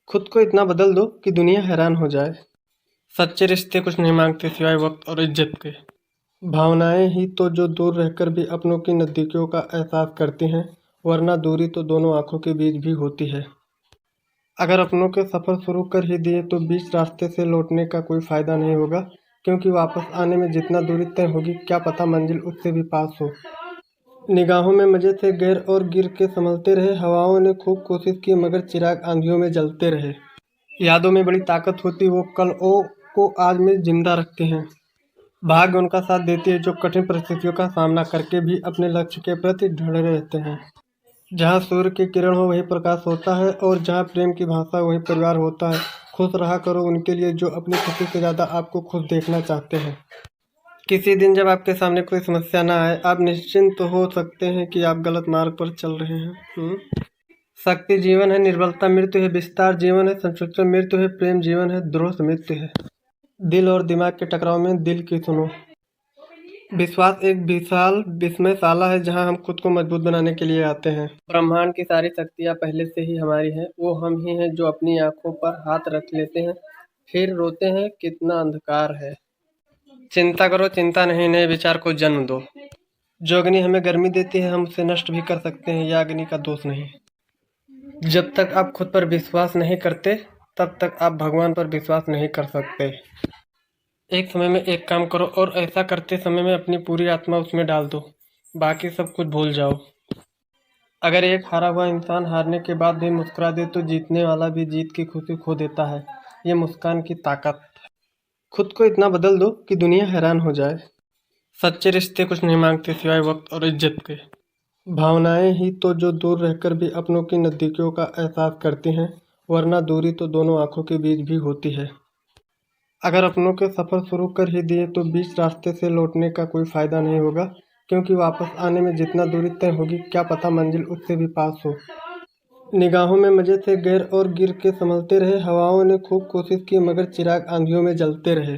खुद को इतना बदल दो कि दुनिया हैरान हो जाए। सच्चे रिश्ते कुछ नहीं मांगते सिवाय वक्त और इज्जत के। भावनाएं ही तो जो दूर रहकर भी अपनों की नज़दीकियों का एहसास करती हैं, वरना दूरी तो दोनों आंखों के बीच भी होती है। अगर अपनों के सफ़र शुरू कर ही दिए तो बीच रास्ते से लौटने का कोई फ़ायदा नहीं होगा, क्योंकि वापस आने में जितना दूरी तय होगी क्या पता मंजिल उससे भी पास हो। निगाहों में मजे थे गैर और गिर के संभलते रहे, हवाओं ने खूब कोशिश की मगर चिराग आंधियों में जलते रहे। यादों में बड़ी ताकत होती, वो कल ओ को आज में जिंदा रखते हैं। भाग्य उनका साथ देती है जो कठिन परिस्थितियों का सामना करके भी अपने लक्ष्य के प्रति ढले रहते हैं। जहाँ सूर्य की किरण हो वहीं प्रकाश होता है, और जहाँ प्रेम की भाषा वहीं परिवार होता है। खुश रहा करो उनके लिए जो अपनी खुशी से ज़्यादा आपको खुश देखना चाहते हैं। किसी दिन जब आपके सामने कोई समस्या ना आए, आप निश्चिंत हो सकते हैं कि आप गलत मार्ग पर चल रहे हैं। शक्ति जीवन है, निर्बलता मृत्यु है, विस्तार जीवन है, संसूचन मृत्यु है, प्रेम जीवन है, द्रोह मृत्यु है। दिल और दिमाग के टकराव में दिल की सुनो। विश्वास एक विशाल विस्मयशाला है जहां हम खुद को मजबूत बनाने के लिए आते हैं। ब्रह्मांड की सारी शक्तियां पहले से ही हमारी हैं, वो हम ही हैं जो अपनी आंखों पर हाथ रख लेते हैं, फिर रोते हैं कितना अंधकार है। चिंता करो चिंता नहीं, नए विचार को जन्म दो। जो अग्नि हमें गर्मी देती है हम उसे नष्ट भी कर सकते हैं, यह अग्नि का दोष नहीं। जब तक आप खुद पर विश्वास नहीं करते तब तक आप भगवान पर विश्वास नहीं कर सकते। एक समय में एक काम करो और ऐसा करते समय में अपनी पूरी आत्मा उसमें डाल दो, बाकी सब कुछ भूल जाओ। अगर एक हारा हुआ इंसान हारने के बाद भी मुस्कुरा दे तो जीतने वाला भी जीत की खुशी खो देता है। ये मुस्कान की ताकत। खुद को इतना बदल दो कि दुनिया हैरान हो जाए। सच्चे रिश्ते कुछ नहीं मांगते सिवाय वक्त और इज्जत के। भावनाएं ही तो जो दूर रहकर भी अपनों की नज़दीकियों का एहसास करती हैं, वरना दूरी तो दोनों आंखों के बीच भी होती है। अगर अपनों के सफ़र शुरू कर ही दिए तो बीच रास्ते से लौटने का कोई फ़ायदा नहीं होगा, क्योंकि वापस आने में जितना दूरी तय होगी क्या पता मंजिल उससे भी पास हो। निगाहों में मजे थे गैर और गिर के संभलते रहे, हवाओं ने खूब कोशिश की मगर चिराग आंधियों में जलते रहे।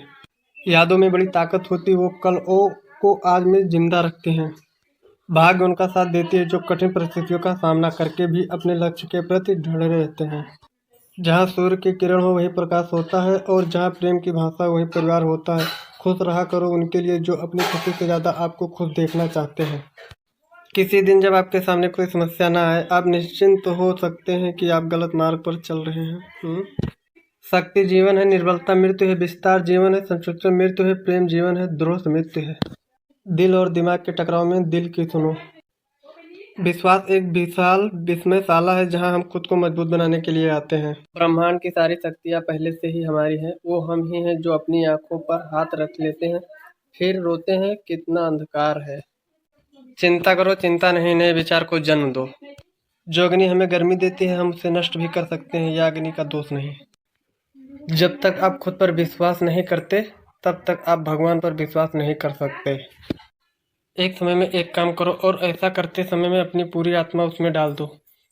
यादों में बड़ी ताकत होती, वो कल ओ को आज में जिंदा रखते हैं। भाग्य उनका साथ देती है जो कठिन परिस्थितियों का सामना करके भी अपने लक्ष्य के प्रति ढले रहते हैं। जहाँ सूर्य की किरण हो वहीं प्रकाश होता है, और जहाँ प्रेम की भाषा वहीं परिवार होता है। खुश रहा करो उनके लिए जो अपनी खुशी से ज़्यादा आपको खुश देखना चाहते हैं। किसी दिन जब आपके सामने कोई समस्या ना आए, आप निश्चिंत हो सकते हैं कि आप गलत मार्ग पर चल रहे हैं। शक्ति जीवन है, निर्बलता मृत्यु है, विस्तार जीवन है, संसूचन मृत्यु है, प्रेम जीवन है, द्रोह मृत्यु है। दिल और दिमाग के टकराव में दिल की सुनो। विश्वास एक विशाल विस्मयशाला है जहां हम खुद को मजबूत बनाने के लिए आते हैं। ब्रह्मांड की सारी शक्तियां पहले से ही हमारी हैं, वो हम ही हैं जो अपनी आंखों पर हाथ रख लेते हैं, फिर रोते हैं कितना अंधकार है। चिंता करो चिंता नहीं, नए विचार को जन्म दो। जो अग्नि हमें गर्मी देती है हम उसे नष्ट भी कर सकते हैं, यह अग्नि का दोष नहीं। जब तक आप खुद पर विश्वास नहीं करते तब तक आप भगवान पर विश्वास नहीं कर सकते। एक समय में एक काम करो और ऐसा करते समय में अपनी पूरी आत्मा उसमें डाल दो,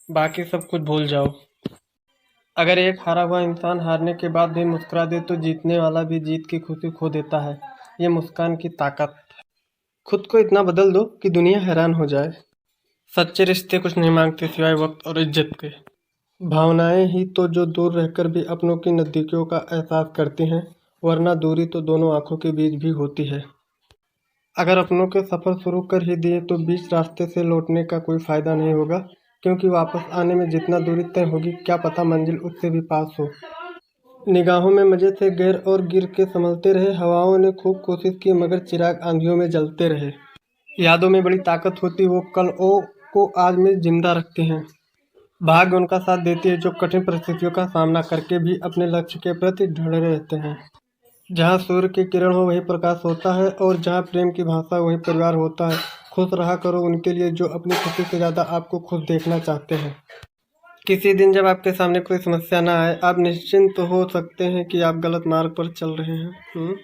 बाकी सब कुछ भूल जाओ। अगर एक हारा हुआ इंसान हारने के बाद भी मुस्कुरा दे तो जीतने वाला भी जीत की खुशी खो देता है। ये मुस्कान की ताकत। खुद को इतना बदल दो कि दुनिया हैरान हो जाए। सच्चे रिश्ते कुछ नहीं मांगते सिवाय वक्त और इज्जत के। भावनाएं ही तो जो दूर रहकर भी अपनों की नज़दीकियों का एहसास करती हैं, वरना दूरी तो दोनों आंखों के बीच भी होती है। अगर अपनों के सफ़र शुरू कर ही दिए तो बीच रास्ते से लौटने का कोई फ़ायदा नहीं होगा, क्योंकि वापस आने में जितना दूरी तय होगी क्या पता मंजिल उससे भी पास हो। निगाहों में मजे थे गैर और गिर के संभलते रहे, हवाओं ने खूब कोशिश की मगर चिराग आंधियों में जलते रहे। यादों में बड़ी ताकत होती, वो कल ओ को आज में जिंदा रखते हैं। भाग्य उनका साथ देती है जो कठिन परिस्थितियों का सामना करके भी अपने लक्ष्य के प्रति ढले रहते हैं। जहाँ सूर्य की किरण हो वहीं प्रकाश होता है, और जहाँ प्रेम की भाषा वहीं परिवार होता है। खुश रहा करो उनके लिए जो अपनी खुशी से ज़्यादा आपको खुश देखना चाहते हैं। किसी दिन जब आपके सामने कोई समस्या ना आए, आप निश्चिंत हो सकते हैं कि आप गलत मार्ग पर चल रहे हैं।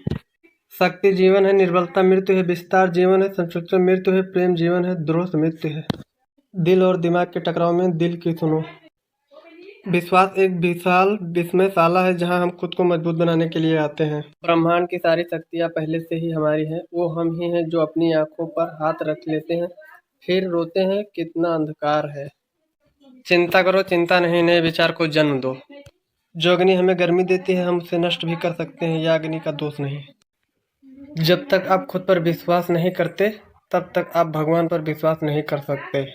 शक्ति जीवन है, निर्बलता मृत्यु है, विस्तार जीवन है, संसूचन मृत्यु है, प्रेम जीवन है, द्रोह मृत्यु है। दिल और दिमाग के टकराव में दिल की सुनो। विश्वास एक विशाल विस्मयशाला है जहां हम खुद को मजबूत बनाने के लिए आते हैं। ब्रह्मांड की सारी शक्तियां पहले से ही हमारी हैं, वो हम ही हैं जो अपनी आंखों पर हाथ रख लेते हैं, फिर रोते हैं कितना अंधकार है। चिंता करो चिंता नहीं, नए विचार को जन्म दो। जो अग्नि हमें गर्मी देती है हम उसे नष्ट भी कर सकते हैं, यह अग्नि का दोष नहीं। जब तक आप खुद पर विश्वास नहीं करते तब तक आप भगवान पर विश्वास नहीं कर सकते।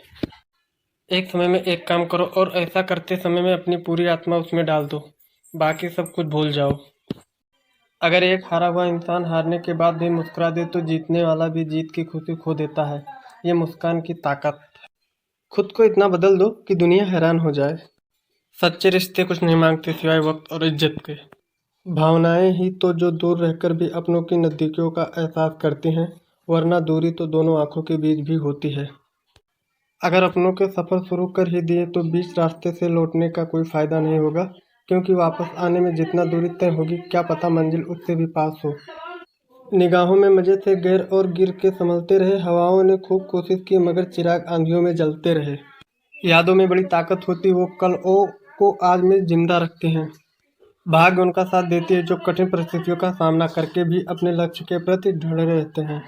एक समय में एक काम करो और ऐसा करते समय में अपनी पूरी आत्मा उसमें डाल दो, बाकी सब कुछ भूल जाओ। अगर एक हारा हुआ इंसान हारने के बाद भी मुस्कुरा दे तो जीतने वाला भी जीत की खुशी खो देता है। ये मुस्कान की ताकत। खुद को इतना बदल दो कि दुनिया हैरान हो जाए। सच्चे रिश्ते कुछ नहीं मांगते सिवाय वक्त और इज्जत के। भावनाएं ही तो जो दूर रहकर भी अपनों की नज़दीकियों का एहसास करती हैं, वरना दूरी तो दोनों आंखों के बीच भी होती है। अगर अपनों के सफ़र शुरू कर ही दिए तो बीच रास्ते से लौटने का कोई फ़ायदा नहीं होगा, क्योंकि वापस आने में जितना दूरी तय होगी क्या पता मंजिल उससे भी पास हो। निगाहों में मजे थे गैर और गिर के संभलते रहे, हवाओं ने खूब कोशिश की मगर चिराग आंधियों में जलते रहे। यादों में बड़ी ताकत होती, वो कल ओ को आज में जिंदा रखते हैं। भाग्य उनका साथ देती है जो कठिन परिस्थितियों का सामना करके भी अपने लक्ष्य के प्रति ढड़े रहते हैं।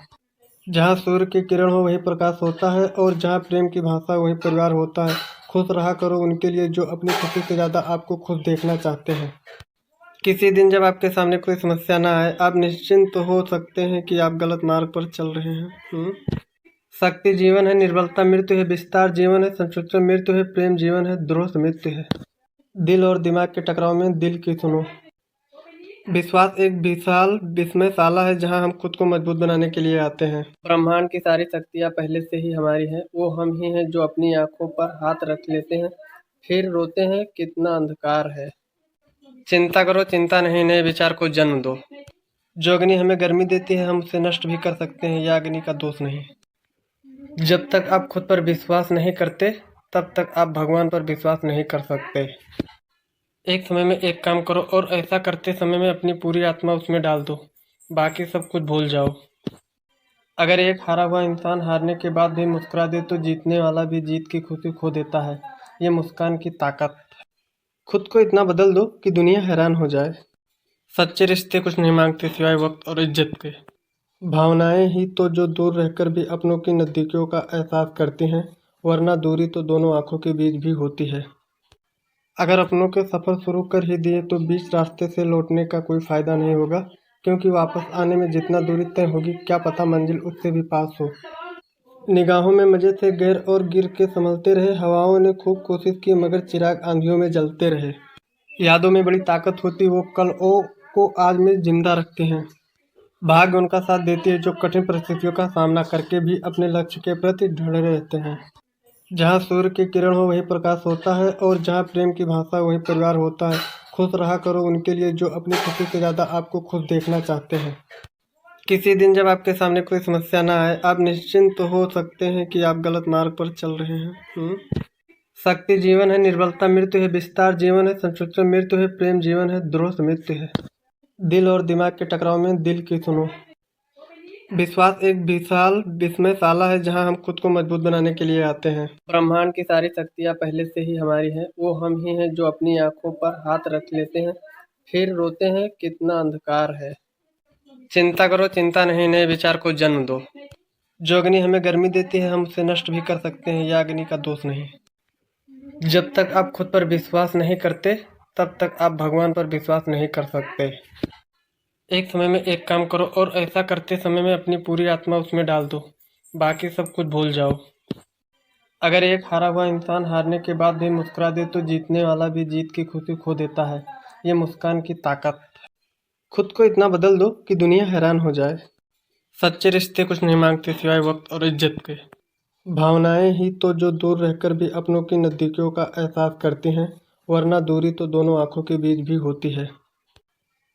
जहाँ सूर्य की किरण हो वही प्रकाश होता है, और जहाँ प्रेम की भाषा वही परिवार होता है। खुश रहा करो उनके लिए जो अपनी खुशी से ज़्यादा आपको खुश देखना चाहते हैं। किसी दिन जब आपके सामने कोई समस्या ना आए, आप निश्चिंत हो सकते हैं कि आप गलत मार्ग पर चल रहे हैं। शक्ति जीवन है, निर्बलता मृत्यु है, विस्तार जीवन है, संकुचन मृत्यु है, प्रेम जीवन है, द्रोह मृत्यु है। दिल और दिमाग के टकराव में दिल की सुनो। विश्वास एक विशाल विस्मयशाला है जहां हम खुद को मजबूत बनाने के लिए आते हैं। ब्रह्मांड की सारी शक्तियां पहले से ही हमारी हैं, वो हम ही हैं जो अपनी आंखों पर हाथ रख लेते हैं, फिर रोते हैं कितना अंधकार है। चिंता करो चिंता नहीं, नए विचार को जन्म दो। जो अग्नि हमें गर्मी देती है हम उसे नष्ट भी कर सकते हैं, यह अग्नि का दोष नहीं। जब तक आप खुद पर विश्वास नहीं करते तब तक आप भगवान पर विश्वास नहीं कर सकते। एक समय में एक काम करो और ऐसा करते समय में अपनी पूरी आत्मा उसमें डाल दो, बाकी सब कुछ भूल जाओ। अगर एक हारा हुआ इंसान हारने के बाद भी मुस्कुरा दे तो जीतने वाला भी जीत की खुशी खो देता है। ये मुस्कान की ताकत। खुद को इतना बदल दो कि दुनिया हैरान हो जाए। सच्चे रिश्ते कुछ नहीं मांगते सिवाय वक्त और इज्जत के। भावनाएं ही तो जो दूर रहकर भी अपनों की नज़दीकियों का एहसास करती हैं, वरना दूरी तो दोनों आंखों के बीच भी होती है। अगर अपनों के सफ़र शुरू कर ही दिए तो बीच रास्ते से लौटने का कोई फ़ायदा नहीं होगा, क्योंकि वापस आने में जितना दूरी तय होगी क्या पता मंजिल उससे भी पास हो। निगाहों में मजे थे गैर और गिर के संभलते रहे, हवाओं ने खूब कोशिश की मगर चिराग आंधियों में जलते रहे। यादों में बड़ी ताकत होती, वो कल ओ को आज में जिंदा रखते हैं। भाग्य उनका साथ देती है जो कठिन परिस्थितियों का सामना करके भी अपने लक्ष्य के प्रति ढड़े रहते हैं। जहाँ सूर्य की किरण हो वही प्रकाश होता है, और जहाँ प्रेम की भाषा वही परिवार होता है। खुश रहा करो उनके लिए जो अपनी खुशी से ज़्यादा आपको खुश देखना चाहते हैं। किसी दिन जब आपके सामने कोई समस्या ना आए, आप निश्चिंत हो सकते हैं कि आप गलत मार्ग पर चल रहे हैं। शक्ति जीवन है, निर्बलता मृत्यु है, विस्तार जीवन है, संकुचन मृत्यु है, प्रेम जीवन है, द्रोह मृत्यु है। दिल और दिमाग के टकराव में दिल की सुनो। विश्वास एक विशाल विस्मयशाला है जहां हम खुद को मजबूत बनाने के लिए आते हैं। ब्रह्मांड की सारी शक्तियां पहले से ही हमारी हैं, वो हम ही हैं जो अपनी आंखों पर हाथ रख लेते हैं, फिर रोते हैं कितना अंधकार है। चिंता करो चिंता नहीं, नए विचार को जन्म दो। जो अग्नि हमें गर्मी देती है हम उसे नष्ट भी कर सकते हैं, यह अग्नि का दोष नहीं। जब तक आप खुद पर विश्वास नहीं करते तब तक आप भगवान पर विश्वास नहीं कर सकते। एक समय में एक काम करो और ऐसा करते समय में अपनी पूरी आत्मा उसमें डाल दो, बाकी सब कुछ भूल जाओ। अगर एक हारा हुआ इंसान हारने के बाद भी मुस्कुरा दे तो जीतने वाला भी जीत की खुशी खो देता है। ये मुस्कान की ताकत। खुद को इतना बदल दो कि दुनिया हैरान हो जाए। सच्चे रिश्ते कुछ नहीं मांगते सिवाय वक्त और इज्जत के। भावनाएं ही तो जो दूर रहकर भी अपनों की नज़दीकियों का एहसास करती हैं, वरना दूरी तो दोनों आंखों के बीच भी होती है।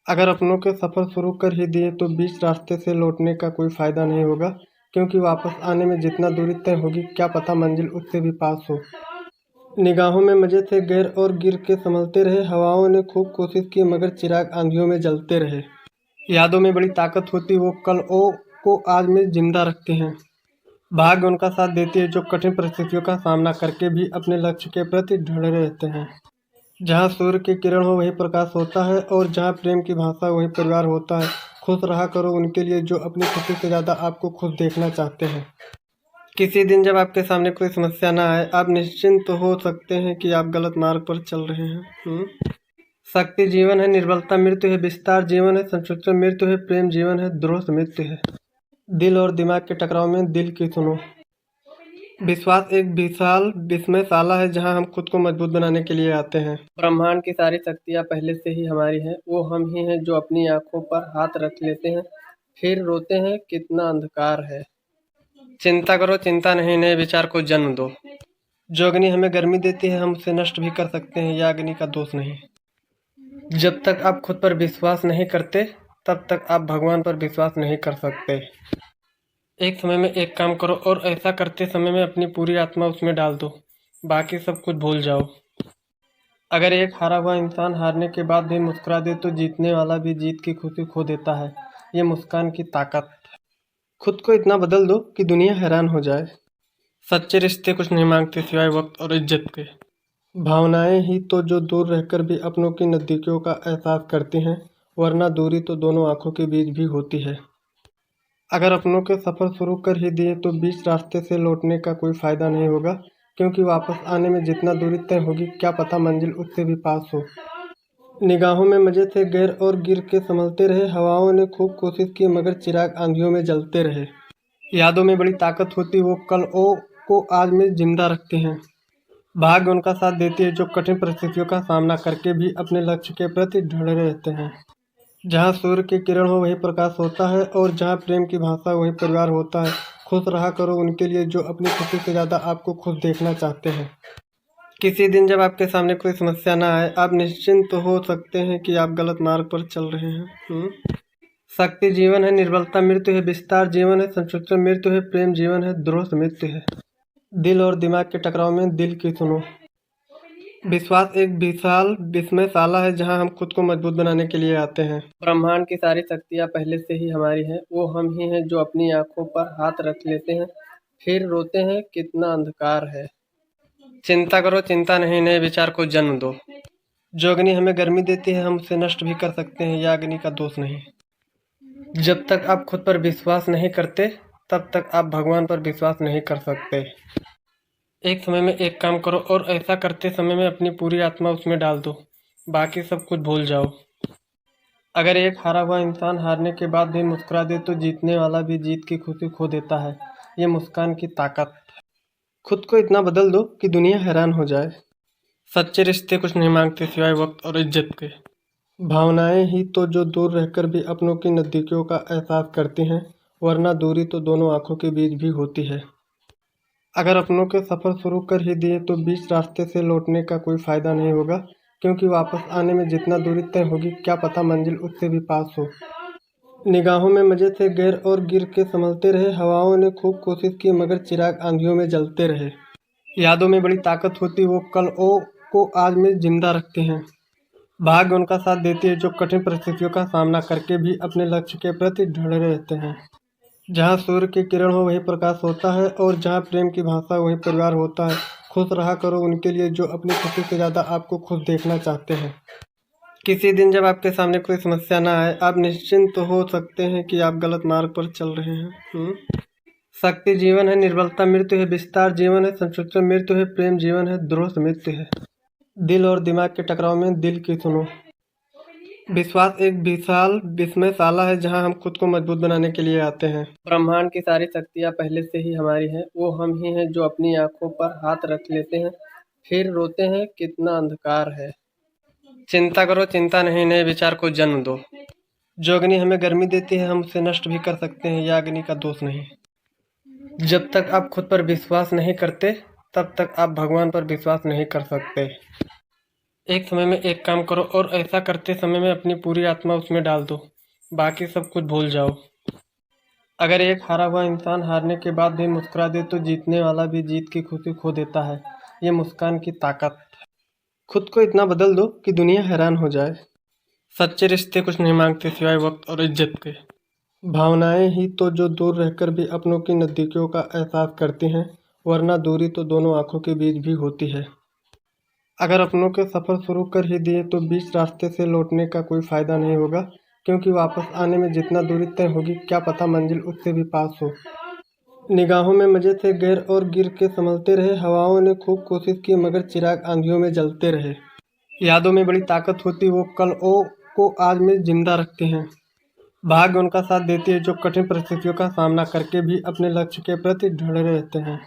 अगर अपनों के सफ़र शुरू कर ही दिए तो बीच रास्ते से लौटने का कोई फ़ायदा नहीं होगा, क्योंकि वापस आने में जितना दूरी तय होगी क्या पता मंजिल उससे भी पास हो। निगाहों में मजे थे गैर और गिर के संभलते रहे, हवाओं ने खूब कोशिश की मगर चिराग आंधियों में जलते रहे। यादों में बड़ी ताकत होती, वो कल ओ को आज में जिंदा रखते हैं। भाग्य उनका साथ देती है जो कठिन परिस्थितियों का सामना करके भी अपने लक्ष्य के प्रति ढड़े रहते हैं। जहाँ सूर्य की किरण हो वही प्रकाश होता है, और जहाँ प्रेम की भाषा वही परिवार होता है। खुश रहा करो उनके लिए जो अपनी खुशी से ज़्यादा आपको खुश देखना चाहते हैं। किसी दिन जब आपके सामने कोई समस्या ना आए, आप निश्चिंत हो सकते हैं कि आप गलत मार्ग पर चल रहे हैं। शक्ति जीवन है, निर्बलता मृत्यु है, विस्तार जीवन है, संसूचन मृत्यु है, प्रेम जीवन है, द्रोह मृत्यु है। दिल और दिमाग के टकराव में दिल की सुनो। विश्वास एक विशाल विस्मयशाला है जहां हम खुद को मजबूत बनाने के लिए आते हैं। ब्रह्मांड की सारी शक्तियां पहले से ही हमारी हैं। वो हम ही हैं जो अपनी आंखों पर हाथ रख लेते हैं, फिर रोते हैं कितना अंधकार है। चिंता करो, चिंता नहीं, नए विचार को जन्म दो। जो अग्नि हमें गर्मी देती है हम उसे नष्ट भी कर सकते हैं, यह अग्नि का दोष नहीं। जब तक आप खुद पर विश्वास नहीं करते तब तक आप भगवान पर विश्वास नहीं कर सकते। एक समय में एक काम करो और ऐसा करते समय में अपनी पूरी आत्मा उसमें डाल दो, बाकी सब कुछ भूल जाओ। अगर एक हारा हुआ इंसान हारने के बाद भी मुस्कुरा दे तो जीतने वाला भी जीत की खुशी खो देता है। ये मुस्कान की ताकत। खुद को इतना बदल दो कि दुनिया हैरान हो जाए। सच्चे रिश्ते कुछ नहीं मांगते सिवाय वक्त और इज्जत के। भावनाएं ही तो जो दूर रहकर भी अपनों की नज़दीकियों का एहसास करती हैं, वरना दूरी तो दोनों आंखों के बीच भी होती है। अगर अपनों के सफ़र शुरू कर ही दिए तो बीच रास्ते से लौटने का कोई फ़ायदा नहीं होगा, क्योंकि वापस आने में जितना दूरी तय होगी क्या पता मंजिल उससे भी पास हो। निगाहों में मजे थे गैर और गिर के संभलते रहे, हवाओं ने खूब कोशिश की मगर चिराग आंधियों में जलते रहे। यादों में बड़ी ताकत होती, वो कल ओ को आज में जिंदा रखते हैं। भाग्य उनका साथ देती है जो कठिन परिस्थितियों का सामना करके भी अपने लक्ष्य के प्रति ढले रहते हैं। जहाँ सूर्य की किरण हो वहीं प्रकाश होता है, और जहाँ प्रेम की भाषा वहीं परिवार होता है। खुश रहा करो उनके लिए जो अपनी खुशी से ज़्यादा आपको खुश देखना चाहते हैं। किसी दिन जब आपके सामने कोई समस्या ना आए, आप निश्चिंत तो हो सकते हैं कि आप गलत मार्ग पर चल रहे हैं। शक्ति जीवन है, निर्बलता मृत्यु है, विस्तार जीवन है, संसूचन मृत्यु है, प्रेम जीवन है, द्रोह मृत्यु है। दिल और दिमाग के टकराव में दिल की सुनो। विश्वास एक विशाल विस्मयशाला है जहां हम खुद को मजबूत बनाने के लिए आते हैं। ब्रह्मांड की सारी शक्तियां पहले से ही हमारी हैं। वो हम ही हैं जो अपनी आंखों पर हाथ रख लेते हैं, फिर रोते हैं कितना अंधकार है। चिंता करो, चिंता नहीं, नए विचार को जन्म दो। जो अग्नि हमें गर्मी देती है हम उसे नष्ट भी कर सकते हैं, यह अग्नि का दोष नहीं। जब तक आप खुद पर विश्वास नहीं करते तब तक आप भगवान पर विश्वास नहीं कर सकते। एक समय में एक काम करो और ऐसा करते समय में अपनी पूरी आत्मा उसमें डाल दो, बाकी सब कुछ भूल जाओ। अगर एक हारा हुआ इंसान हारने के बाद भी मुस्कुरा दे तो जीतने वाला भी जीत की खुशी खो देता है। ये मुस्कान की ताकत। खुद को इतना बदल दो कि दुनिया हैरान हो जाए। सच्चे रिश्ते कुछ नहीं मांगते सिवाय वक्त और इज्जत के। भावनाएं ही तो जो दूर रहकर भी अपनों की नज़दीकियों का एहसास करती हैं, वरना दूरी तो दोनों आंखों के बीच भी होती है। अगर अपनों के सफ़र शुरू कर ही दिए तो बीच रास्ते से लौटने का कोई फ़ायदा नहीं होगा, क्योंकि वापस आने में जितना दूरी तय होगी क्या पता मंजिल उससे भी पास हो। निगाहों में मजे थे गैर और गिर के संभलते रहे, हवाओं ने खूब कोशिश की मगर चिराग आंधियों में जलते रहे। यादों में बड़ी ताकत होती, वो कल ओ को आज में जिंदा रखते हैं। भाग्य उनका साथ देती है जो कठिन परिस्थितियों का सामना करके भी अपने लक्ष्य के प्रति ढले रहते हैं। जहाँ सूर्य की किरण हो वहीं प्रकाश होता है, और जहाँ प्रेम की भाषा वहीं परिवार होता है। खुश रहा करो उनके लिए जो अपनी खुशी से ज़्यादा आपको खुश देखना चाहते हैं। किसी दिन जब आपके सामने कोई समस्या ना आए, आप निश्चिंत तो हो सकते हैं कि आप गलत मार्ग पर चल रहे हैं। शक्ति जीवन है, निर्बलता मृत्यु है, विस्तार जीवन है, संसूचन मृत्यु है, प्रेम जीवन है, द्रोह मृत्यु है। दिल और दिमाग के टकराव में दिल की सुनो। विश्वास एक विशाल विस्मयशाला है जहां हम खुद को मजबूत बनाने के लिए आते हैं। ब्रह्मांड की सारी शक्तियां पहले से ही हमारी हैं। वो हम ही हैं जो अपनी आंखों पर हाथ रख लेते हैं, फिर रोते हैं कितना अंधकार है। चिंता करो, चिंता नहीं, नए विचार को जन्म दो। जो अग्नि हमें गर्मी देती है हम उसे नष्ट भी कर सकते हैं, यह अग्नि का दोष नहीं। जब तक आप खुद पर विश्वास नहीं करते तब तक आप भगवान पर विश्वास नहीं कर सकते। एक समय में एक काम करो और ऐसा करते समय में अपनी पूरी आत्मा उसमें डाल दो, बाकी सब कुछ भूल जाओ। अगर एक हारा हुआ इंसान हारने के बाद भी मुस्कुरा दे तो जीतने वाला भी जीत की खुशी खो देता है। ये मुस्कान की ताकत। खुद को इतना बदल दो कि दुनिया हैरान हो जाए। सच्चे रिश्ते कुछ नहीं मांगते सिवाय वक्त और इज्जत के। भावनाएं ही तो जो दूर रहकर भी अपनों की नज़दीकियों का एहसास करती हैं, वरना दूरी तो दोनों आंखों के बीच भी होती है। अगर अपनों के सफ़र शुरू कर ही दिए तो बीच रास्ते से लौटने का कोई फ़ायदा नहीं होगा, क्योंकि वापस आने में जितना दूरी तय होगी क्या पता मंजिल उससे भी पास हो। निगाहों में मजे थे गैर और गिर के संभलते रहे, हवाओं ने खूब कोशिश की मगर चिराग आंधियों में जलते रहे। यादों में बड़ी ताकत होती, वो कल को आज में जिंदा रखते हैं। भाग्य उनका साथ देती है जो कठिन परिस्थितियों का सामना करके भी अपने लक्ष्य के प्रति ढड़े रहते हैं।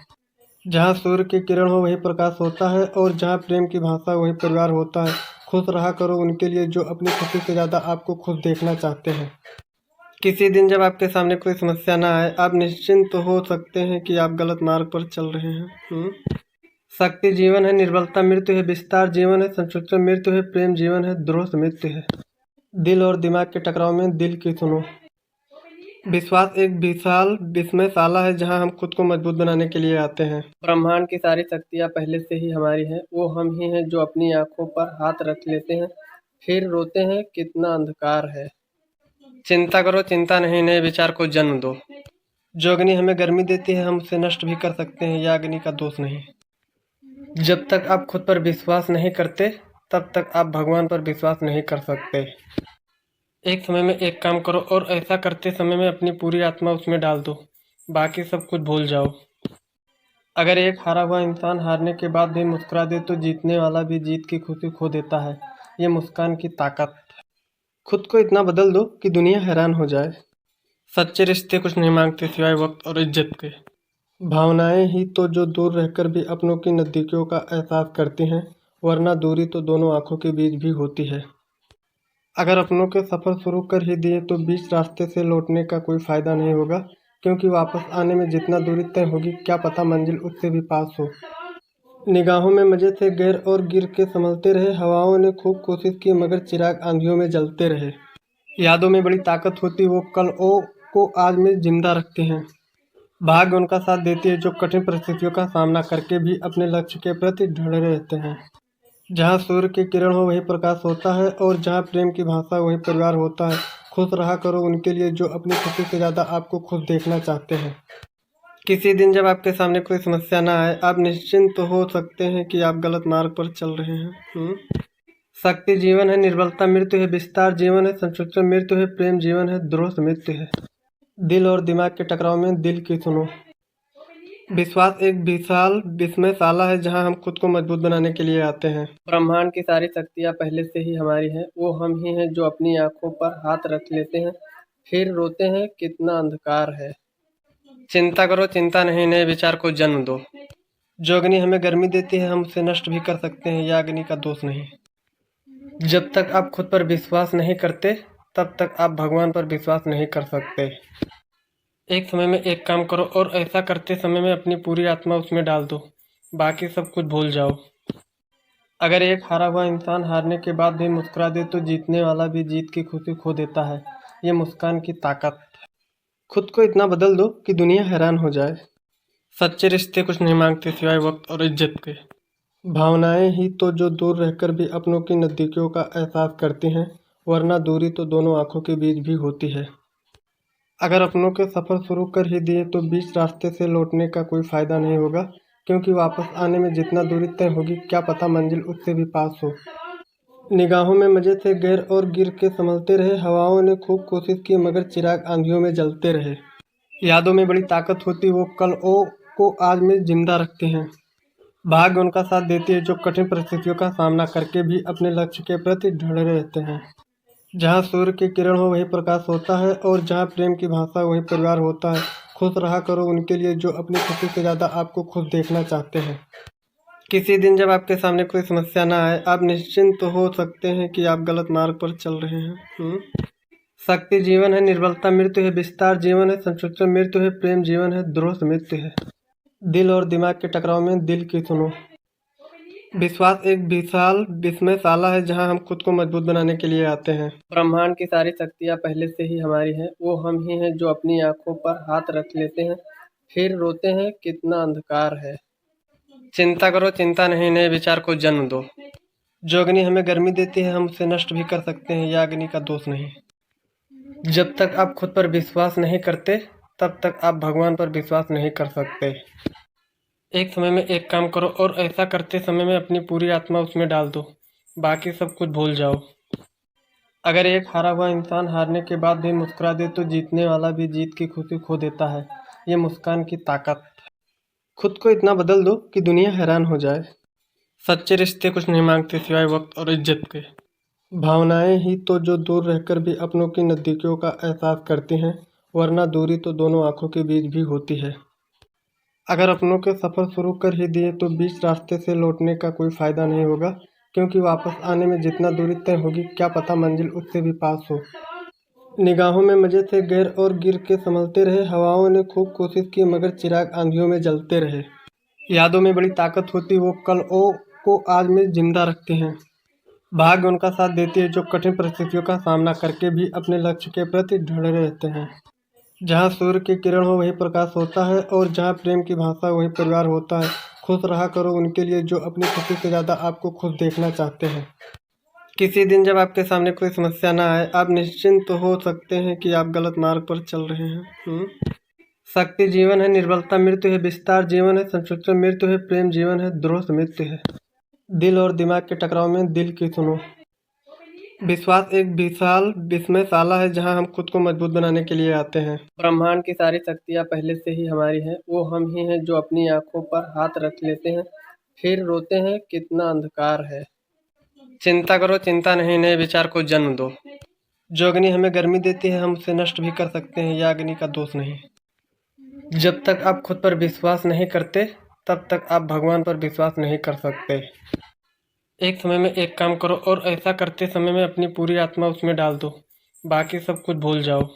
जहाँ सूर्य की किरण हो वहीं प्रकाश होता है, और जहाँ प्रेम की भाषा वहीं परिवार होता है। खुश रहा करो उनके लिए जो अपनी खुशी से ज़्यादा आपको खुश देखना चाहते हैं। किसी दिन जब आपके सामने कोई समस्या ना आए, आप निश्चिंत हो सकते हैं कि आप गलत मार्ग पर चल रहे हैं। शक्ति जीवन है, निर्बलता मृत्यु है, विस्तार जीवन है, संकुचन मृत्यु है, प्रेम जीवन है, द्रोह मृत्यु है। दिल और दिमाग के टकराव में दिल की सुनो। विश्वास एक विशाल विस्मयशाला है जहां हम खुद को मजबूत बनाने के लिए आते हैं। ब्रह्मांड की सारी शक्तियां पहले से ही हमारी हैं। वो हम ही हैं जो अपनी आंखों पर हाथ रख लेते हैं, फिर रोते हैं कितना अंधकार है। चिंता करो चिंता नहीं, नए विचार को जन्म दो। जो अग्नि हमें गर्मी देती है हम उसे नष्ट भी कर सकते हैं, यह अग्नि का दोष नहीं। जब तक आप खुद पर विश्वास नहीं करते तब तक आप भगवान पर विश्वास नहीं कर सकते। एक समय में एक काम करो, और ऐसा करते समय में अपनी पूरी आत्मा उसमें डाल दो, बाकी सब कुछ भूल जाओ। अगर एक हारा हुआ इंसान हारने के बाद भी मुस्कुरा दे तो जीतने वाला भी जीत की खुशी खो देता है। ये मुस्कान की ताकत। खुद को इतना बदल दो कि दुनिया हैरान हो जाए। सच्चे रिश्ते कुछ नहीं मांगते सिवाय वक्त और इज्जत के। भावनाएं ही तो जो दूर रहकर भी अपनों की नज़दीकियों का एहसास करती हैं, वरना दूरी तो दोनों आंखों के बीच भी होती है। अगर अपनों के सफ़र शुरू कर ही दिए तो बीच रास्ते से लौटने का कोई फ़ायदा नहीं होगा, क्योंकि वापस आने में जितना दूरी तय होगी क्या पता मंजिल उससे भी पास हो। निगाहों में मज़े से गैर और गिर के संभलते रहे, हवाओं ने खूब कोशिश की मगर चिराग आंधियों में जलते रहे। यादों में बड़ी ताकत होती, वो कल को आज में जिंदा रखते हैं। भाग्य उनका साथ देती है जो कठिन परिस्थितियों का सामना करके भी अपने लक्ष्य के प्रति ढड़े रहते हैं। जहाँ सूर्य की किरण हो वहीं प्रकाश होता है, और जहाँ प्रेम की भाषा वहीं परिवार होता है। खुश रहा करो उनके लिए जो अपनी खुशी से ज़्यादा आपको खुश देखना चाहते हैं। किसी दिन जब आपके सामने कोई समस्या ना आए, आप निश्चिंत हो सकते हैं कि आप गलत मार्ग पर चल रहे हैं। शक्ति जीवन है, निर्बलता मृत्यु है, विस्तार जीवन है, संकुचन मृत्यु है, प्रेम जीवन है, द्रोह मृत्यु है। दिल और दिमाग के टकराव में दिल की सुनो। विश्वास एक विशाल विस्मयशाला है जहां हम खुद को मजबूत बनाने के लिए आते हैं। ब्रह्मांड की सारी शक्तियां पहले से ही हमारी हैं। वो हम ही हैं जो अपनी आंखों पर हाथ रख लेते हैं, फिर रोते हैं कितना अंधकार है। चिंता करो चिंता नहीं, नए विचार को जन्म दो। जो अग्नि हमें गर्मी देती है हम उसे नष्ट भी कर सकते हैं, यह अग्नि का दोष नहीं। जब तक आप खुद पर विश्वास नहीं करते तब तक आप भगवान पर विश्वास नहीं कर सकते। एक समय में एक काम करो, और ऐसा करते समय में अपनी पूरी आत्मा उसमें डाल दो, बाकी सब कुछ भूल जाओ। अगर एक हारा हुआ इंसान हारने के बाद भी मुस्कुरा दे तो जीतने वाला भी जीत की खुशी खो देता है। ये मुस्कान की ताकत। खुद को इतना बदल दो कि दुनिया हैरान हो जाए। सच्चे रिश्ते कुछ नहीं मांगते सिवाय वक्त और इज्जत के। भावनाएं ही तो जो दूर रहकर भी अपनों की नज़दीकियों का एहसास करती हैं, वरना दूरी तो दोनों आंखों के बीच भी होती है। अगर अपनों के सफ़र शुरू कर ही दिए तो बीच रास्ते से लौटने का कोई फ़ायदा नहीं होगा, क्योंकि वापस आने में जितना दूरी तय होगी क्या पता मंजिल उससे भी पास हो। निगाहों में मज़े से गैर और गिर के संभलते रहे, हवाओं ने खूब कोशिश की मगर चिराग आंधियों में जलते रहे। यादों में बड़ी ताकत होती, वो कल को आज में जिंदा रखते हैं। भाग्य उनका साथ देती है जो कठिन परिस्थितियों का सामना करके भी अपने लक्ष्य के प्रति ढड़े रहते हैं। जहाँ सूर्य की किरण हो वहीं प्रकाश होता है, और जहाँ प्रेम की भाषा वहीं परिवार होता है। खुश रहा करो उनके लिए जो अपनी खुशी से ज़्यादा आपको खुश देखना चाहते हैं। किसी दिन जब आपके सामने कोई समस्या ना आए, आप निश्चिंत हो सकते हैं कि आप गलत मार्ग पर चल रहे हैं। शक्ति जीवन है, निर्बलता मृत्यु है, विस्तार जीवन है, संकुचन मृत्यु है, प्रेम जीवन है, द्रोह मृत्यु है। दिल और दिमाग के टकराव में दिल की सुनो। विश्वास एक विशाल विस्मयशाला है जहां हम खुद को मजबूत बनाने के लिए आते हैं। ब्रह्मांड की सारी शक्तियां पहले से ही हमारी हैं। वो हम ही हैं जो अपनी आंखों पर हाथ रख लेते हैं, फिर रोते हैं कितना अंधकार है। चिंता करो चिंता नहीं, नए विचार को जन्म दो। जो अग्नि हमें गर्मी देती है हम उसे नष्ट भी कर सकते हैं, यह अग्नि का दोष नहीं। जब तक आप खुद पर विश्वास नहीं करते तब तक आप भगवान पर विश्वास नहीं कर सकते। एक समय में एक काम करो, और ऐसा करते समय में अपनी पूरी आत्मा उसमें डाल दो, बाकी सब कुछ भूल जाओ। अगर एक हारा हुआ इंसान हारने के बाद भी मुस्कुरा दे तो जीतने वाला भी जीत की खुशी खो देता है। ये मुस्कान की ताकत। खुद को इतना बदल दो कि दुनिया हैरान हो जाए। सच्चे रिश्ते कुछ नहीं मांगते सिवाय वक्त और इज्जत के। भावनाएं ही तो जो दूर रहकर भी अपनों की नज़दीकियों का एहसास करती हैं, वरना दूरी तो दोनों आंखों के बीच भी होती है। अगर अपनों के सफ़र शुरू कर ही दिए तो बीच रास्ते से लौटने का कोई फ़ायदा नहीं होगा, क्योंकि वापस आने में जितना दूरी तय होगी क्या पता मंजिल उससे भी पास हो। निगाहों में मजे से गैर और गिर के संभलते रहे, हवाओं ने खूब कोशिश की मगर चिराग आंधियों में जलते रहे। यादों में बड़ी ताकत होती, वो कल ओ को आज में जिंदा रखते हैं। भाग्य उनका साथ देती है जो कठिन परिस्थितियों का सामना करके भी अपने लक्ष्य के प्रति ढले रहते हैं। जहाँ सूर्य की किरण हो वही प्रकाश होता है, और जहाँ प्रेम की भाषा वही परिवार होता है। खुश रहा करो उनके लिए जो अपनी खुशी से ज़्यादा आपको खुश देखना चाहते हैं। किसी दिन जब आपके सामने कोई समस्या ना आए, आप निश्चिंत तो हो सकते हैं कि आप गलत मार्ग पर चल रहे हैं। शक्ति जीवन है, निर्बलता मृत्यु है, विस्तार जीवन है, संसूचन मृत्यु है, प्रेम जीवन है, द्रोह मृत्यु है। दिल और दिमाग के टकराव में दिल की सुनो। विश्वास एक विशाल विस्मयशाला है जहां हम खुद को मजबूत बनाने के लिए आते हैं। ब्रह्मांड की सारी शक्तियां पहले से ही हमारी हैं, वो हम ही हैं जो अपनी आंखों पर हाथ रख लेते हैं, फिर रोते हैं कितना अंधकार है। चिंता करो चिंता नहीं, नए विचार को जन्म दो। जो अग्नि हमें गर्मी देती है हम उसे नष्ट भी कर सकते हैं, यह अग्नि का दोष नहीं। जब तक आप खुद पर विश्वास नहीं करते तब तक आप भगवान पर विश्वास नहीं कर सकते। एक समय में एक काम करो और ऐसा करते समय में अपनी पूरी आत्मा उसमें डाल दो, बाकी सब कुछ भूल जाओ।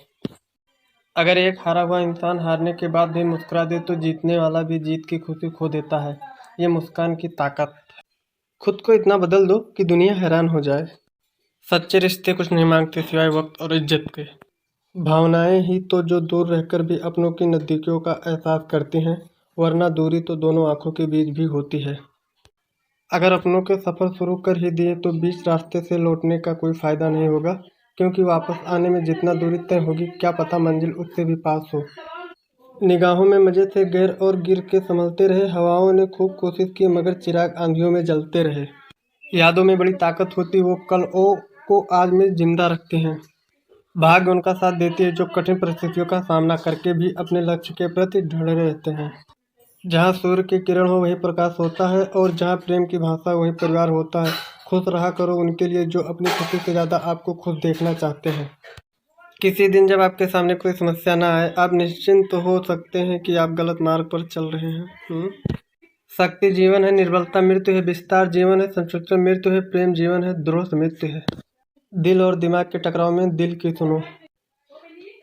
अगर एक हारा हुआ इंसान हारने के बाद भी मुस्कुरा दे तो जीतने वाला भी जीत की खुशी खो देता है। ये मुस्कान की ताकत। खुद को इतना बदल दो कि दुनिया हैरान हो जाए। सच्चे रिश्ते कुछ नहीं मांगते सिवाय वक्त और इज्जत के। भावनाएं ही तो जो दूर रहकर भी अपनों की नज़दीकियों का एहसास करती हैं, वरना दूरी तो दोनों आंखों के बीच भी होती है। अगर अपनों के सफ़र शुरू कर ही दिए तो बीच रास्ते से लौटने का कोई फ़ायदा नहीं होगा, क्योंकि वापस आने में जितना दूरी तय होगी क्या पता मंजिल उससे भी पास हो। निगाहों में मजे से गैर और गिर के संभलते रहे, हवाओं ने खूब कोशिश की मगर चिराग आंधियों में जलते रहे। यादों में बड़ी ताकत होती, वो कल ओ को आज में जिंदा रखते हैं। भाग्य उनका साथ देती है जो कठिन परिस्थितियों का सामना करके भी अपने लक्ष्य के प्रति ढले रहते हैं। जहाँ सूर्य की किरण हो वही प्रकाश होता है, और जहाँ प्रेम की भाषा वही परिवार होता है। खुश रहा करो उनके लिए जो अपनी खुशी से ज़्यादा आपको खुश देखना चाहते हैं। किसी दिन जब आपके सामने कोई समस्या ना आए, आप निश्चिंत तो हो सकते हैं कि आप गलत मार्ग पर चल रहे हैं। शक्ति जीवन है, निर्बलता मृत्यु है, विस्तार जीवन है, संसूचन मृत्यु है, प्रेम जीवन है, द्रोह मृत्यु है। दिल और दिमाग के टकराव में दिल की सुनो।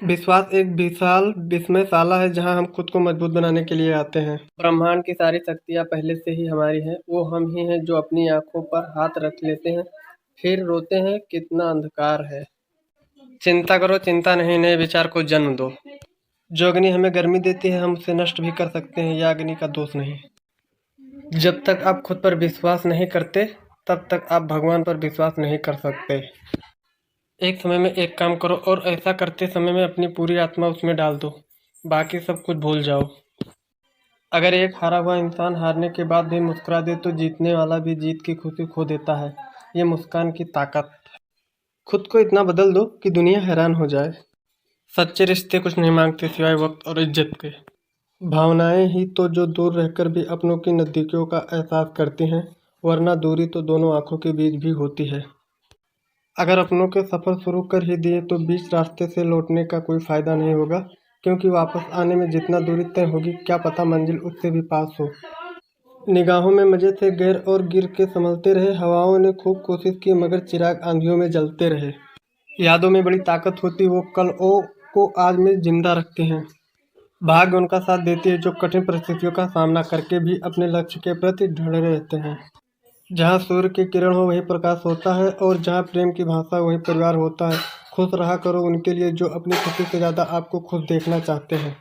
विश्वास एक विशाल विस्मयशाला है जहां हम खुद को मजबूत बनाने के लिए आते हैं। ब्रह्मांड की सारी शक्तियां पहले से ही हमारी हैं, वो हम ही हैं जो अपनी आंखों पर हाथ रख लेते हैं, फिर रोते हैं कितना अंधकार है। चिंता करो चिंता नहीं, नए विचार को जन्म दो। जो अग्नि हमें गर्मी देती है हम उसे नष्ट भी कर सकते हैं, यह अग्नि का दोष नहीं। जब तक आप खुद पर विश्वास नहीं करते तब तक आप भगवान पर विश्वास नहीं कर सकते। एक समय में एक काम करो और ऐसा करते समय में अपनी पूरी आत्मा उसमें डाल दो, बाकी सब कुछ भूल जाओ। अगर एक हारा हुआ इंसान हारने के बाद भी मुस्कुरा दे तो जीतने वाला भी जीत की खुशी खो देता है। ये मुस्कान की ताकत। खुद को इतना बदल दो कि दुनिया हैरान हो जाए। सच्चे रिश्ते कुछ नहीं मांगते सिवाय वक्त और इज्जत के। भावनाएं ही तो जो दूर रहकर भी अपनों की नज़दीकियों का एहसास करती हैं, वरना दूरी तो दोनों आंखों के बीच भी होती है। अगर अपनों के सफ़र शुरू कर ही दिए तो बीच रास्ते से लौटने का कोई फ़ायदा नहीं होगा, क्योंकि वापस आने में जितना दूरी तय होगी क्या पता मंजिल उससे भी पास हो। निगाहों में मजे से गैर और गिर के संभलते रहे, हवाओं ने खूब कोशिश की मगर चिराग आंधियों में जलते रहे। यादों में बड़ी ताकत होती, वो कल ओ को आज में जिंदा रखते हैं। भाग्य उनका साथ देती है जो कठिन परिस्थितियों का सामना करके भी अपने लक्ष्य के प्रति ढले रहते हैं। जहाँ सूर्य की किरण हो वही प्रकाश होता है, और जहाँ प्रेम की भाषा वही परिवार होता है। खुश रहा करो उनके लिए जो अपनी खुशी से ज़्यादा आपको खुश देखना चाहते हैं।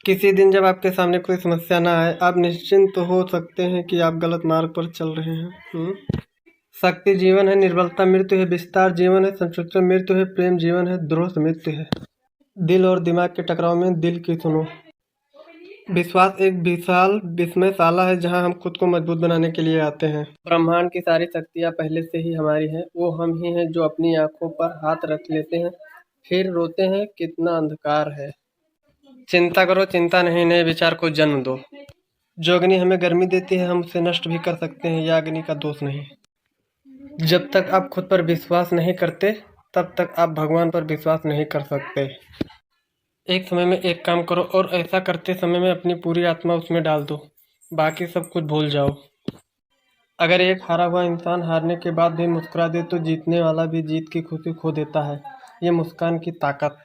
किसी दिन जब आपके सामने कोई समस्या ना आए, आप निश्चिंत तो हो सकते हैं कि आप गलत मार्ग पर चल रहे हैं। शक्ति जीवन है, निर्बलता मृत्यु है, विस्तार जीवन है, संसूचन मृत्यु है, प्रेम जीवन है, द्रोह मृत्यु है। दिल और दिमाग के टकराव में दिल की सुनो। विश्वास एक विशाल विस्मयशाला है जहां हम खुद को मजबूत बनाने के लिए आते हैं। ब्रह्मांड की सारी शक्तियां पहले से ही हमारी हैं, वो हम ही हैं जो अपनी आंखों पर हाथ रख लेते हैं, फिर रोते हैं कितना अंधकार है। चिंता करो चिंता नहीं, नए विचार को जन्म दो। जो अग्नि हमें गर्मी देती है हम उसे नष्ट भी कर सकते हैं, यह अग्नि का दोष नहीं। जब तक आप खुद पर विश्वास नहीं करते तब तक आप भगवान पर विश्वास नहीं कर सकते। एक समय में एक काम करो और ऐसा करते समय में अपनी पूरी आत्मा उसमें डाल दो, बाकी सब कुछ भूल जाओ। अगर एक हारा हुआ इंसान हारने के बाद भी मुस्कुरा दे तो जीतने वाला भी जीत की खुशी खो देता है। ये मुस्कान की ताकत